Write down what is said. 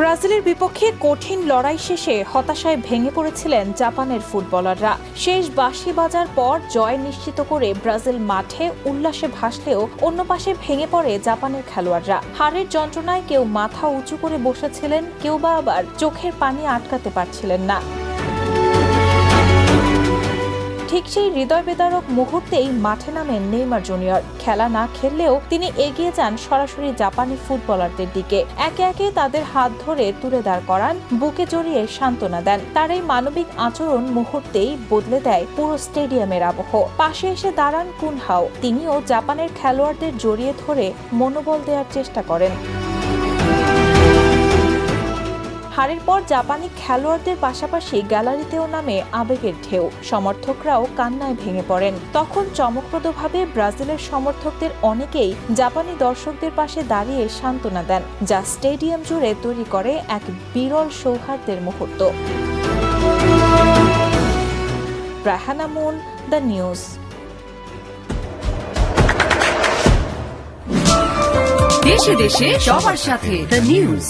ব্রাজিলের বিপক্ষে কঠিন লড়াই শেষে হতাশায় ভেঙে পড়েছিলেন জাপানের ফুটবলাররা। শেষ বাঁশি বাজার পর জয় নিশ্চিত করে ব্রাজিল মাঠে উল্লাসে ভাসলেও অন্য পাশে ভেঙে পড়ে জাপানের খেলোয়াড়রা। হারের যন্ত্রণায় কেউ মাথা উঁচু করে বসেছিলেন, কেউ বা আবার চোখের পানি আটকাতে পারছিলেন না। ঠিক সেই হৃদয় বিদারক মুহূর্তেই মাঠে নামেন নেইমার জুনিয়র। খেলা না খেললেও তিনি এগিয়ে যান সরাসরি জাপানি ফুটবলারদের দিকে। একে একে তাদের হাত ধরে তুলে দাঁড় করান, বুকে জড়িয়ে সান্ত্বনা দেন। তার এই মানবিক আচরণ মুহূর্তেই বদলে দেয় পুরো স্টেডিয়ামের আবহ। পাশে এসে দাঁড়ান কুনহাও, তিনিও জাপানের খেলোয়াড়দের জড়িয়ে ধরে মনোবল দেওয়ার চেষ্টা করেন। হারের পর জাপানি খেলোয়াড়দের পাশাপাশি গ্যালারিতেও নামে আবেগের ঢেউ। সমর্থকরাও কান্নায় ভেঙে পড়েন। তখন চমকপ্রদভাবে ব্রাজিলের সমর্থকদের অনেকেই জাপানি দর্শকদের পাশে দাঁড়িয়ে সান্ত্বনা দেন, যা স্টেডিয়াম জুড়ে তৈরি করে এক বিরল সৌহার্দ্যের মুহূর্ত। Rahana moon, the news. দেশে দেশে সবার সাথে, দ্য নিউজ।